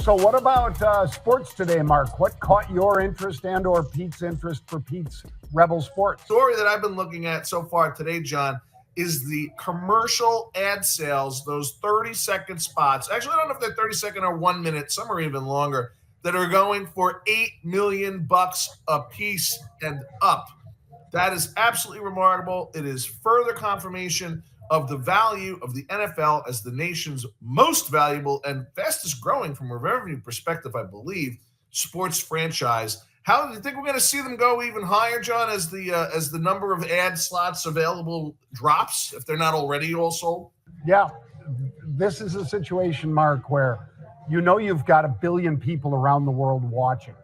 So what about sports today, Mark? What caught your interest and or Pete's interest for Pete's Rebel Sports? Story that I've been looking at so far today, John, is the commercial ad sales, those 30-second spots. Actually, I don't know if they're 30-second or 1 minute, some are even longer, that are going for $8 million a piece and up. That is absolutely remarkable. It is further confirmation of the value of the NFL as the nation's most valuable and fastest growing, from a revenue perspective, I believe, sports franchise. How do you think we're going to see them go even higher, John, as the number of ad slots available drops, if they're not already all sold? Yeah, this is a situation, Mark, where you've got 1 billion people around the world watching.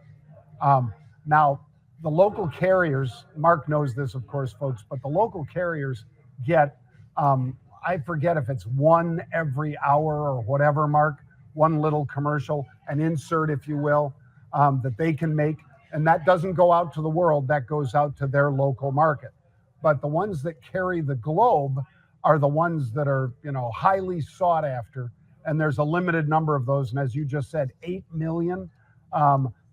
Now, the local carriers, Mark knows this, of course, folks, but the local carriers get, I forget if it's one every hour or whatever, Mark, one little commercial, an insert, if you will, that they can make. And that doesn't go out to the world, that goes out to their local market. But the ones that carry the globe are the ones that are, highly sought after. And there's a limited number of those. And as you just said, 8 million.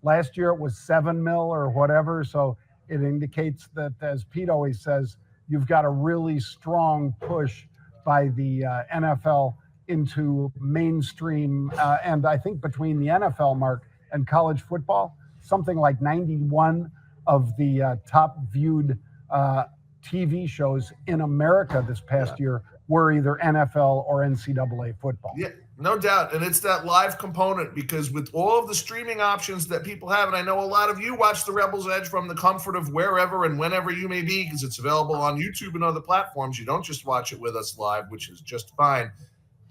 Last year it was 7 mil or whatever. So it indicates that, as Pete always says, you've got a really strong push by the NFL into mainstream. And I think between the NFL, Mark, and college football, something like 91 of the top viewed TV shows in America this past year were either NFL or NCAA football. Yeah, no doubt. And it's that live component, because with all of the streaming options that people have, and I know a lot of you watch the Rebels Edge from the comfort of wherever and whenever you may be, because it's available on YouTube and other platforms. You don't just watch it with us live, which is just fine.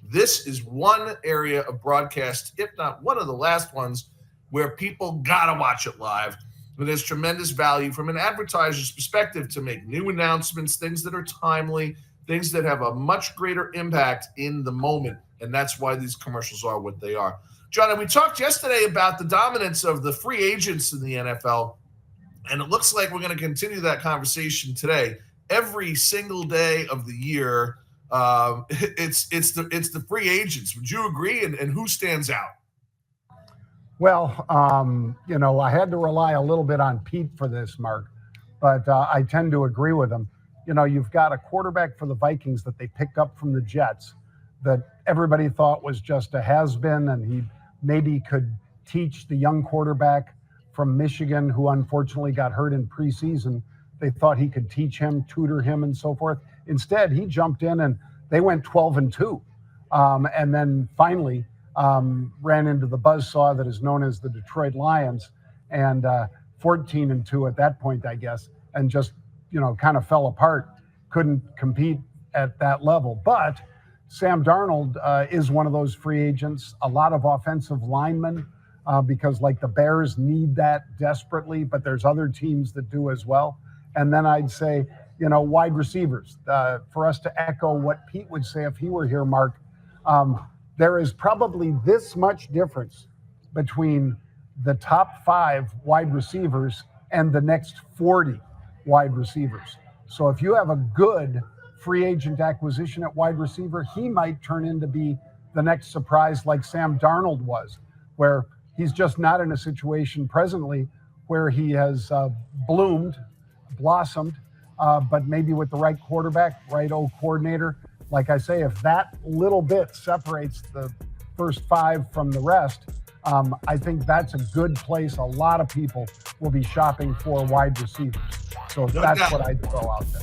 This is one area of broadcast, if not one of the last ones, where people got to watch it live. But there's tremendous value from an advertiser's perspective to make new announcements, things that are timely, things that have a much greater impact in the moment. And that's why these commercials are what they are. John, and we talked yesterday about the dominance of the free agents in the NFL, and it looks like we're going to continue that conversation today. Every single day of the year, it's the free agents. Would you agree? And who stands out? Well, I had to rely a little bit on Pete for this, Mark, but I tend to agree with him. You've got a quarterback for the Vikings that they picked up from the Jets that everybody thought was just a has-been, and he maybe could teach the young quarterback from Michigan, who unfortunately got hurt in preseason. They thought he could teach him, tutor him, and so forth. Instead, he jumped in and they went 12-2. And then finally ran into the buzzsaw that is known as the Detroit Lions, and 14-2 at that point, I guess, and just, kind of fell apart, couldn't compete at that level. But Sam Darnold is one of those free agents, a lot of offensive linemen, because like the Bears need that desperately, but there's other teams that do as well. And then I'd say, wide receivers, for us to echo what Pete would say if he were here, Mark, there is probably this much difference between the top 5 wide receivers and the next 40 wide receivers. So if you have a good free agent acquisition at wide receiver, he might turn into be the next surprise like Sam Darnold was, where he's just not in a situation presently where he has blossomed, but maybe with the right quarterback, right coordinator. Like I say, if that little bit separates the first 5 from the rest, I think that's a good place. A lot of people will be shopping for wide receivers. So that's what I'd throw out there.